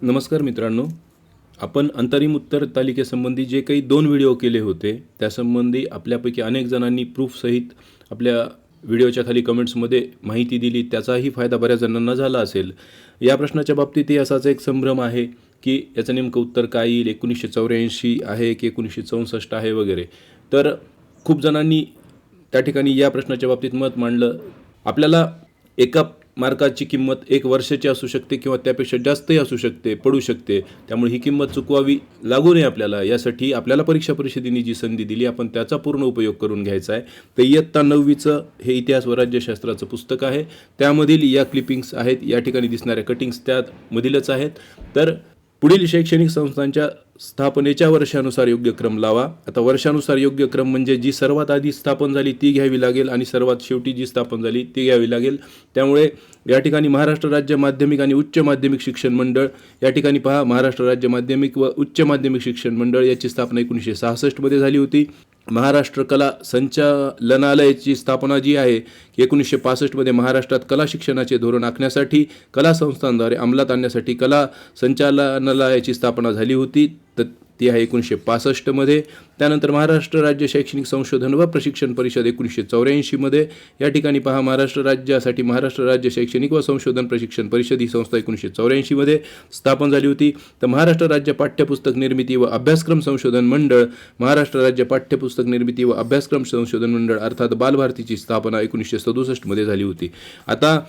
नमस्कार मित्रांनो, आपण अंतरिम उत्तर तालिकेसंबंधी जे काही 2 व्हिडिओ केले होते, त्यासंबंधी आपल्यापैकी अनेक जणांनी प्रूफसहित आपल्या व्हिडिओच्या खाली कमेंट्समध्ये माहिती दिली. त्याचाही फायदा बऱ्याच जणांना झाला असेल. या प्रश्नाच्या बाबतीतही असाच एक संभ्रम आहे की याचं नेमकं उत्तर काय येईल, 1984 आहे की 1964 आहे वगैरे. तर खूप जणांनी त्या ठिकाणी या प्रश्नाच्या बाबतीत मत मांडलं. आपल्याला एका मार्काची किंमत 1 वर्षाची असू शकते किंवा त्यापेक्षा जास्तही असू शकते, पडू शकते. त्यामुळे ही किंमत चुकवावी लागू नये आपल्याला. यासाठी आपल्याला परीक्षा परिषदेने जी संधी दिली आपण त्याचा पूर्ण उपयोग करून घ्यायचा आहे. तर इयत्ता 9वीचं हे इतिहास व राज्यशास्त्राचं पुस्तक आहे. त्यामधील या क्लिपिंग्स आहेत, या ठिकाणी दिसणाऱ्या कटिंग्स त्यामधीलच आहेत. तर पुढील शैक्षणिक संस्थांच्या स्थापनेच्या वर्षानुसार योग्य क्रम लावा. आता वर्षानुसार योग्य क्रम म्हणजे जी सर्वात आधी स्थापन झाली ती घ्यावी लागेल आणि सर्वात शेवटी जी स्थापन झाली ती घ्यावी लागेल. त्यामुळे या ठिकाणी महाराष्ट्र राज्य माध्यमिक आणि उच्च माध्यमिक शिक्षण मंडळ, या ठिकाणी पहा, महाराष्ट्र राज्य माध्यमिक व उच्च माध्यमिक शिक्षण मंडळ याची स्थापना 1966 मध्ये झाली होती. महाराष्ट्र कला संचालनालयाची स्थापना जी आहे 1965 मध्ये महाराष्ट्रात कला शिक्षणाचे धोरण आखण्यासाठी कला संस्थांद्वारे अंमलात आणण्यासाठी कला संचालनालयाची स्थापना झाली होती. तर ती आहे 1965 मध्ये. त्यानंतर महाराष्ट्र राज्य शैक्षणिक संशोधन व प्रशिक्षण परिषद 1984 मध्ये. या ठिकाणी पहा, महाराष्ट्र राज्यासाठी महाराष्ट्र राज्य शैक्षणिक व संशोधन प्रशिक्षण परिषद ही संस्था 1984 मध्ये स्थापन झाली होती. तर महाराष्ट्र राज्य पाठ्यपुस्तक निर्मिती व अभ्यासक्रम संशोधन मंडळ, महाराष्ट्र राज्य पाठ्यपुस्तक निर्मिती व अभ्यासक्रम संशोधन मंडळ अर्थात बालभारतीची स्थापना 1967 मध्ये झाली होती. आता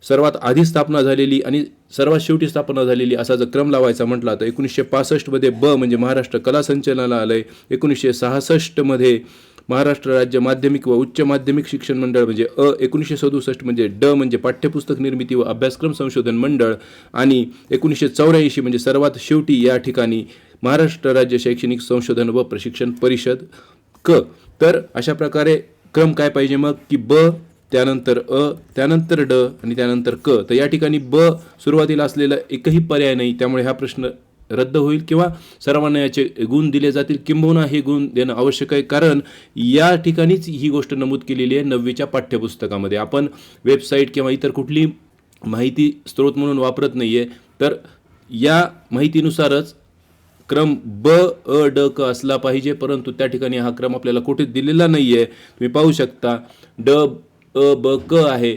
सर्वात आधी स्थापना झालेली आणि सर्वात शेवटी स्थापना झालेली असा जर क्रम लावायचा म्हटला तर 1965 मध्ये ब म्हणजे महाराष्ट्र कला संचालनालय, 1966 मध्ये महाराष्ट्र राज्य माध्यमिक व उच्च माध्यमिक शिक्षण मंडळ म्हणजे अ, 1967 म्हणजे ड म्हणजे पाठ्यपुस्तक निर्मिती व अभ्यासक्रम संशोधन मंडळ आणि 1984 म्हणजे सर्वात शेवटी या ठिकाणी महाराष्ट्र राज्य शैक्षणिक संशोधन व प्रशिक्षण परिषद क. तर अशा प्रकारे क्रम काय पाहिजे मग की ब, त्यानंतर अ, त्यानंतर ड आणि त्यानंतर क. तर या ठिकाणी ब सुरुवातीला असलेला एकही पर्याय नाही. त्यामुळे हा प्रश्न रद्द होईल किंवा सर्वांना याचे गुण दिले जातील. किंबहुना हे गुण देणं आवश्यक आहे, कारण या ठिकाणीच ही गोष्ट नमूद केलेली आहे 9वीच्या पाठ्यपुस्तकामध्ये. आपण वेबसाईट किंवा इतर कुठली माहिती स्रोत म्हणून वापरत नाही आहे. तर या माहितीनुसारच क्रम ब, अ, ड, क असला पाहिजे, परंतु त्या ठिकाणी हा क्रम आपल्याला कुठे दिलेला नाही आहे. तुम्ही पाहू शकता ड, अ, ब, क आहे,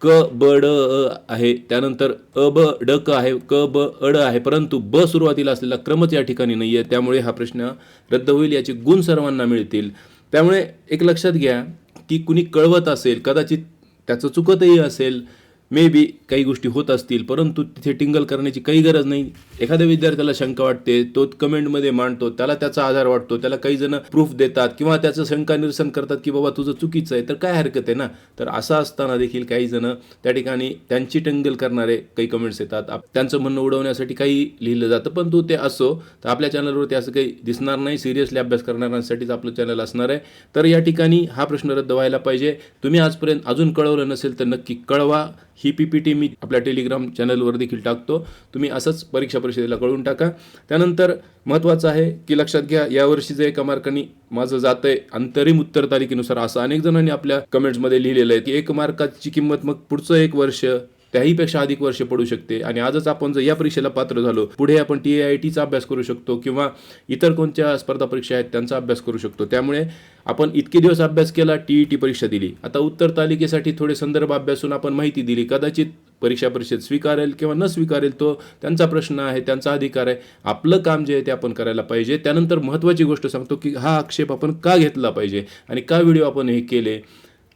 क, ब, ड, अ आहे, त्यानंतर अ, ब, ड, क आहे, क, ब, अ, ड आहे, परंतु ब सुरुवातीला असलेला क्रमच या ठिकाणी नाही आहे. त्यामुळे हा प्रश्न रद्द होईल. याचे गुण सर्वांना मिळतील. त्यामुळे एक लक्षात घ्या की कुणी कळवत असेल, कदाचित त्याचं चुकतही असेल, मे बी काही गोष्टी होत असतील, परंतु तिथे टिंगल करण्याची काही गरज नाही. एखाद्या विद्यार्थ्याला शंका वाटते, तो कमेंटमध्ये मांडतो, त्याला त्याचा आधार वाटतो, त्याला काही जण प्रूफ देतात किंवा त्याचं शंका निरसन करतात की बाबा तुझं चुकीचं आहे, तर काय हरकत आहे ना. तर असं असताना देखील काही जण त्या ठिकाणी त्यांची टिंगल करणारे काही कमेंट्स येतात, त्यांचं म्हणणं उडवण्यासाठी काही लिहिलं जातं. पण ते असो, तर आपल्या चॅनलवरती असं काही दिसणार नाही. सिरियसली अभ्यास करणाऱ्यांसाठीच आपलं चॅनल असणार आहे. तर या ठिकाणी हा प्रश्न रद्द व्हायला पाहिजे. तुम्ही आजपर्यंत अजून कळवलं नसेल तर नक्की कळवा. ही PPT मी आपल्या टेलिग्राम चॅनलवर देखील टाकतो. तुम्ही असंच परीक्षा परिषदेला कळवून टाका. त्यानंतर महत्त्वाचं आहे की लक्षात घ्या, यावर्षीचं एका मार्काने माझं जातं आहे अंतरिम उत्तर तालिकेनुसार, असं अनेक जणांनी आपल्या कमेंट्समध्ये लिहिलेलं आहे की 1 मार्काची किंमत मग पुढचं 1 वर्ष त्याहीपेक्षा अधिक वर्ष पडू शकते. आणि आजच आपण जर या परीक्षेला पात्र झालो, पुढे आपण TIITचा अभ्यास करू शकतो किंवा इतर कोणत्या स्पर्धा परीक्षा आहेत त्यांचा अभ्यास करू शकतो. त्यामुळे आपण इतके दिवस अभ्यास केला, TET परीक्षा दिली, आता उत्तर तालिकेसाठी थोडे संदर्भ अभ्यासून आपण माहिती दिली. कदाचित परीक्षा परिषद स्वीकारेल किंवा न स्वीकारेल तो त्यांचा प्रश्न आहे, त्यांचा अधिकार आहे. आपलं काम जे आहे ते आपण करायला पाहिजे. त्यानंतर महत्त्वाची गोष्ट सांगतो की हा आक्षेप आपण का घेतला पाहिजे आणि का व्हिडिओ आपण हे केले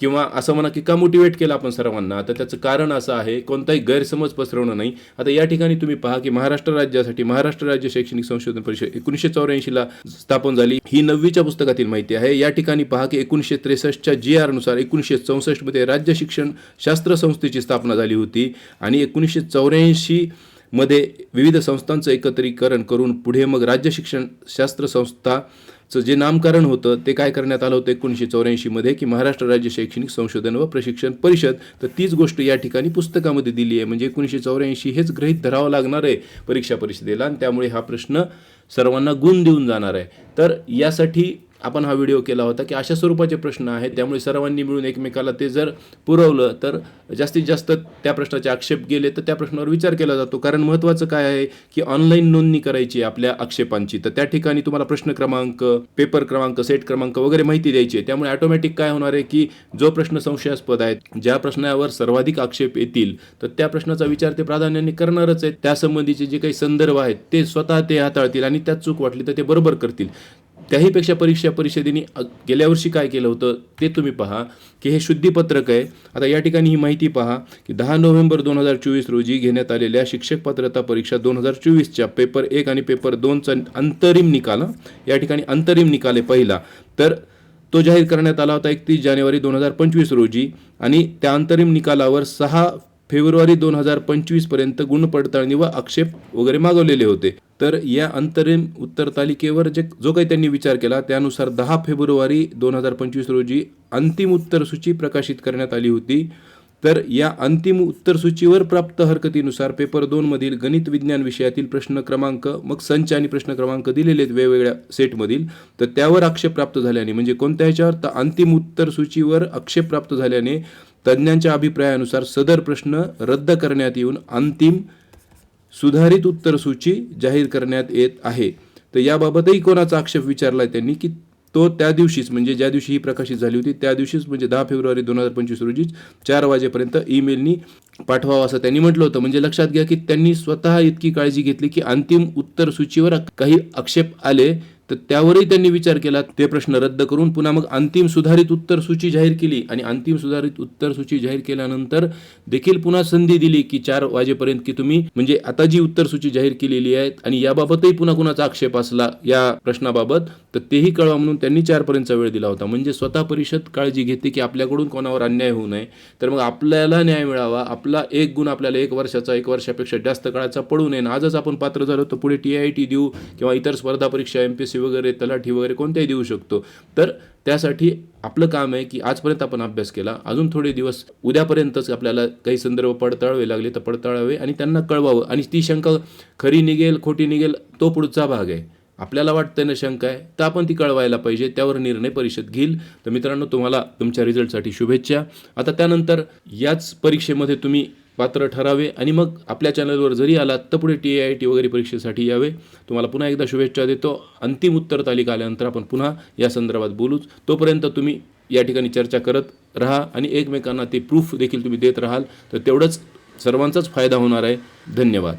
किंवा असं म्हणा की का मोटिवेट केलं आपण सर्वांना. तर त्याचं कारण असं आहे, कोणताही गैरसमज पसरवणं नाही. आता या ठिकाणी तुम्ही पहा की महाराष्ट्र राज्यासाठी महाराष्ट्र राज्य शैक्षणिक संशोधन परिषद 1984 स्थापन झाली. ही 9वीच्या पुस्तकातील माहिती आहे. या ठिकाणी पहा की 1963च्या GR नुसार 1964 मध्ये राज्य शिक्षण शास्त्र संस्थेची स्थापना झाली होती आणि 1984 मध्ये विविध संस्थांचं एकत्रीकरण करून पुढे मग राज्य शिक्षण शास्त्र संस्थाचं जे नामकरण होतं ते काय करण्यात आलं होतं 1984 मध्ये की महाराष्ट्र राज्य शैक्षणिक संशोधन व प्रशिक्षण परिषद. तर तीच गोष्ट या ठिकाणी पुस्तकामध्ये दिली आहे. म्हणजे 1984 हेच गृहीत धरावं लागणार आहे परीक्षा परिषदेला आणि त्यामुळे हा प्रश्न सर्वांना गुण देऊन जाणार आहे. तर यासाठी आपण हा व्हिडिओ केला होता की अशा स्वरूपाचे प्रश्न आहेत, त्यामुळे सर्वांनी मिळून एकमेकाला ते जर पुरवलं तर जास्तीत जास्त त्या प्रश्नाचे आक्षेप गेले तर त्या प्रश्नावर विचार केला जातो. कारण महत्त्वाचं काय आहे की ऑनलाईन नोंदणी करायची आहे आपल्या आक्षेपांची, तर त्या ठिकाणी तुम्हाला प्रश्न क्रमांक, पेपर क्रमांक, सेट क्रमांक वगैरे माहिती द्यायची आहे. त्यामुळे ऑटोमॅटिक काय होणार आहे की जो प्रश्न संशयास्पद आहे, ज्या प्रश्नावर सर्वाधिक आक्षेप येतील तर त्या प्रश्नाचा विचार ते प्राधान्याने करणारच आहेत. त्यासंबंधीचे जे काही संदर्भ आहेत ते स्वतः ते हाताळतील आणि त्यात चूक वाटली तर ते बरोबर करतील. त्याहीपेक्षा परीक्षा परिषदेने गेल्या वर्षी काय केलं होतं ते तुम्ही पहा की हे शुद्धीपत्रक आहे. आता या ठिकाणी ही माहिती पहा की 10 नोव्हेंबर 2024 रोजी घेण्यात आलेल्या शिक्षक पात्रता परीक्षा 2024च्या पेपर 1 आणि पेपर 2चा अंतरिम निकाल, या ठिकाणी अंतरिम निकाल आहे पहिला, तर तो जाहीर करण्यात आला होता 31 जानेवारी 2025 रोजी आणि त्या अंतरिम निकालावर 6 फेब्रुवारी 2025 पर्यंत गुणपडताळणी व आक्षेप वगैरे मागवलेले होते. तर या अंतरिम उत्तर तालिकेवर जो काही त्यांनी विचार केला त्यानुसार 10 फेब्रुवारी 2025 रोजी अंतिम उत्तर सूची प्रकाशित करण्यात आली होती. तर या अंतिम उत्तर सूचीवर प्राप्त हरकतीनुसार पेपर 2 मधील गणित विज्ञान विषयातील प्रश्न क्रमांक, मग संच आणि प्रश्न क्रमांक दिलेले आहेत वेगवेगळ्या सेटमधील, तर त्यावर आक्षेप प्राप्त झाल्याने, म्हणजे कोणत्या ह्याच्यावर, तर अंतिम उत्तर सूचीवर आक्षेप प्राप्त झाल्याने तज्ज्ञांच्या अभिप्रायानुसार सदर प्रश्न रद्द करण्यात येऊन अंतिम सुधारित उत्तर सूची जाहीर करण्यात येत आहे. तर याबाबतही कोणाचा आक्षेप विचारला त्यांनी की तो त्या दिवशीच, म्हणजे ज्या दिवशी ही प्रकाशित झाली होती त्या दिवशीच, म्हणजे 10 फेब्रुवारी 2025 रोजी 4 वाजेपर्यंत ईमेलनी पाठवावा असं त्यांनी म्हटलं होतं. म्हणजे लक्षात घ्या की त्यांनी स्वतः इतकी काळजी घेतली की अंतिम उत्तर सूचीवर काही आक्षेप आले तर त्यावरही त्यांनी विचार केला, ते प्रश्न रद्द करून पुन्हा मग अंतिम सुधारित उत्तर सूची जाहीर केली आणि अंतिम सुधारित उत्तर सूची जाहीर केल्यानंतर देखील पुन्हा संधी दिली की 4 वाजेपर्यंत की तुम्ही, म्हणजे आता जी उत्तर सूची जाहीर केलेली आहे आणि याबाबतही पुन्हा कुणाचा आक्षेप असला या प्रश्नाबाबत तर तेही कळवा म्हणून त्यांनी 4 पर्यंतचा वेळ दिला होता. म्हणजे स्वतः परिषद काळजी घेते की आपल्याकडून कोणावर अन्याय होऊ नये, तर मग आपल्याला न्याय मिळावा, आपला एक गुण आपल्याला 1 वर्षाचा, 1 वर्षापेक्षा जास्त काळाचा पडू नये. आजच आपण पात्र झालो तर पुढे TIT देऊ किंवा इतर स्पर्धा परीक्षा, MPSC वगैरे, तलाठी वगैरे कोणत्याही देऊ शकतो. तर त्यासाठी आपलं काम आहे की आजपर्यंत आपण अभ्यास केला, अजून थोडे दिवस, उद्यापर्यंतच आपल्याला काही संदर्भ पडताळावे लागले तर पडताळावे आणि त्यांना कळवावं. आणि ती शंका खरी निघेल खोटी निघेल तो पुढचा भाग आहे. आपल्याला वाटतं ना शंका आहे तर आपण ती कळवायला पाहिजे, त्यावर निर्णय परिषद घेईल. तर मित्रांनो, तुम्हाला तुमच्या रिझल्टसाठी शुभेच्छा. आता त्यानंतर याच परीक्षेमध्ये तुम्ही पात्र ठरावे आणि मग आपल्या चॅनलवर जरी आलात तर पुढे TIT वगैरे परीक्षेसाठी यावे. तुम्हाला पुन्हा एकदा शुभेच्छा देतो. अंतिम उत्तर तालिका आल्यानंतर आपण पुन्हा या संदर्भात बोलूच. तोपर्यंत तुम्ही या ठिकाणी चर्चा करत राहा आणि एकमेकांना ते प्रूफ देखील तुम्ही देत राहाल तर तेवढंच सर्वांचाच फायदा होणार आहे. धन्यवाद.